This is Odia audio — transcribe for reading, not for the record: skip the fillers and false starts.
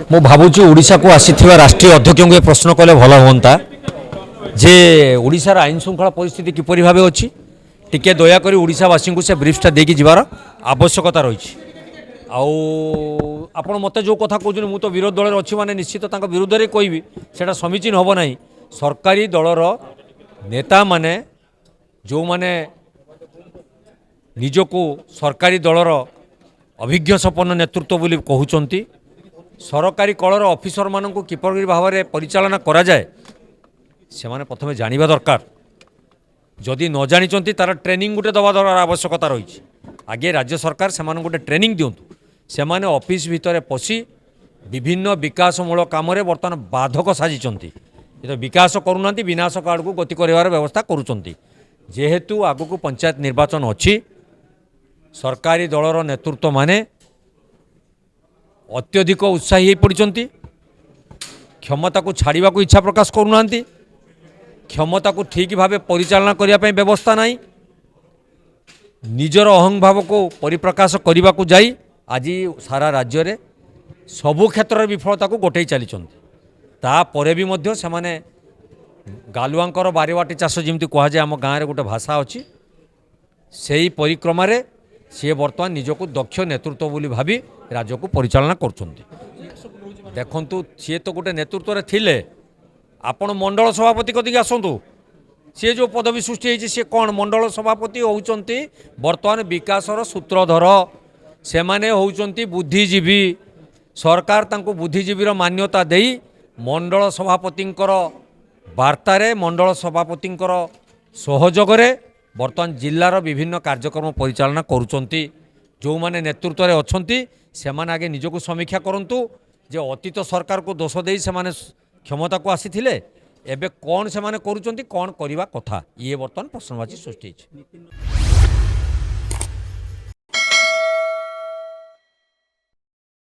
ମୁଁ ଭାବୁଛି ଓଡ଼ିଶାକୁ ଆସିଥିବା ରାଷ୍ଟ୍ରୀୟ ଅଧ୍ୟକ୍ଷଙ୍କୁ ଏ ପ୍ରଶ୍ନ କଲେ ଭଲ ହୁଅନ୍ତା ଯେ ଓଡ଼ିଶାର ଆଇନ ଶୃଙ୍ଖଳା ପରିସ୍ଥିତି କିପରି ଭାବେ ଅଛି ଟିକେ ଦୟାକରି ଓଡ଼ିଶାବାସୀଙ୍କୁ ସେ ବ୍ରିଫ୍ଟା ଦେଇକି ଯିବାର ଆବଶ୍ୟକତା ରହିଛି। ଆଉ ଆପଣ ମୋତେ ଯେଉଁ କଥା କହୁଛନ୍ତି ମୁଁ ତ ବିରୋଧୀ ଦଳରେ ଅଛି ମାନେ ନିଶ୍ଚିତ ତାଙ୍କ ବିରୁଦ୍ଧରେ କହିବି ସେଇଟା ସମୀଚୀନ ହେବ ନାହିଁ। ସରକାରୀ ଦଳର ନେତାମାନେ ଯେଉଁମାନେ ନିଜକୁ ସରକାରୀ ଦଳର ଅଭିଜ୍ଞ ସମ୍ପନ୍ନ ନେତୃତ୍ୱ ବୋଲି କହୁଛନ୍ତି ସରକାରୀ କଳର ଅଫିସରମାନଙ୍କୁ କିପରି ଭାବରେ ପରିଚାଳନା କରାଯାଏ ସେମାନେ ପ୍ରଥମେ ଜାଣିବା ଦରକାର। ଯଦି ନ ଜାଣିଛନ୍ତି ତାର ଟ୍ରେନିଂ ଗୋଟେ ଦେବା ଆବଶ୍ୟକତା ରହିଛି। ଆଗେ ରାଜ୍ୟ ସରକାର ସେମାନଙ୍କୁ ଗୋଟେ ଟ୍ରେନିଂ ଦିଅନ୍ତୁ। ସେମାନେ ଅଫିସ ଭିତରେ ପଶି ବିଭିନ୍ନ ବିକାଶମୂଳକ କାମରେ ବର୍ତ୍ତମାନ ବାଧକ ସାଜିଛନ୍ତି। ବିକାଶ କରୁନାହାନ୍ତି ବିନାଶ ଆଡ଼କୁ ଗତି କରିବାର ବ୍ୟବସ୍ଥା କରୁଛନ୍ତି। ଯେହେତୁ ଆଗକୁ ପଞ୍ଚାୟତ ନିର୍ବାଚନ ଅଛି ସରକାରୀ ଦଳର ନେତୃତ୍ୱମାନେ ଅତ୍ୟଧିକ ଉତ୍ସାହୀ ହୋଇ ପଡ଼ିଛନ୍ତି। କ୍ଷମତାକୁ ଛାଡ଼ିବାକୁ ଇଚ୍ଛା ପ୍ରକାଶ କରୁନାହାନ୍ତି। କ୍ଷମତାକୁ ଠିକ୍ ଭାବେ ପରିଚାଳନା କରିବା ପାଇଁ ବ୍ୟବସ୍ଥା ନାହିଁ। ନିଜର ଅହଂଭାବକୁ ପରିପ୍ରକାଶ କରିବାକୁ ଯାଇ ଆଜି ସାରା ରାଜ୍ୟରେ ସବୁ କ୍ଷେତ୍ରରେ ବିଫଳତାକୁ ଗୋଟେଇ ଚାଲିଛନ୍ତି। ତାପରେ ବି ମଧ୍ୟ ସେମାନେ ଗାଲୁଆଙ୍କର ବାରିବାଟି ଚାଷ ଯେମିତି କୁହାଯାଏ ଆମ ଗାଁରେ ଗୋଟେ ଭାଷା ଅଛି ସେହି ପରିକ୍ରମାରେ ସିଏ ବର୍ତ୍ତମାନ ନିଜକୁ ଦକ୍ଷ ନେତୃତ୍ୱ ବୋଲି ଭାବି ରାଜ୍ୟକୁ ପରିଚାଳନା କରୁଛନ୍ତି। ଦେଖନ୍ତୁ ସିଏ ତ ଗୋଟେ ନେତୃତ୍ୱରେ ଥିଲେ। ଆପଣ ମଣ୍ଡଳ ସଭାପତି କତିକି ଆସନ୍ତୁ। ସିଏ ଯେଉଁ ପଦବୀ ସୃଷ୍ଟି ହେଇଛି ସିଏ କ'ଣ ମଣ୍ଡଳ ସଭାପତି ହେଉଛନ୍ତି ବର୍ତ୍ତମାନ ବିକାଶର ସୂତ୍ରଧର। ସେମାନେ ହେଉଛନ୍ତି ବୁଦ୍ଧିଜୀବୀ। ସରକାର ତାଙ୍କୁ ବୁଦ୍ଧିଜୀବୀର ମାନ୍ୟତା ଦେଇ ମଣ୍ଡଳ ସଭାପତିଙ୍କର ବାର୍ତ୍ତାରେ ମଣ୍ଡଳ ସଭାପତିଙ୍କର ସହଯୋଗରେ ବର୍ତ୍ତମାନ ଜିଲ୍ଲାର ବିଭିନ୍ନ କାର୍ଯ୍ୟକ୍ରମ ପରିଚାଳନା କରୁଛନ୍ତି। ଯେଉଁମାନେ ନେତୃତ୍ୱରେ ଅଛନ୍ତି ସେମାନେ ଆଗେ ନିଜକୁ ସମୀକ୍ଷା କରନ୍ତୁ ଯେ ଅତୀତ ସରକାରକୁ ଦୋଷ ଦେଇ ସେମାନେ କ୍ଷମତାକୁ ଆସିଥିଲେ ଏବେ କ'ଣ ସେମାନେ କରୁଛନ୍ତି କ'ଣ କରିବା କଥା ଇଏ ବର୍ତ୍ତମାନ ପ୍ରଶ୍ନବାଚୀ ସୃଷ୍ଟି ହେଇଛି।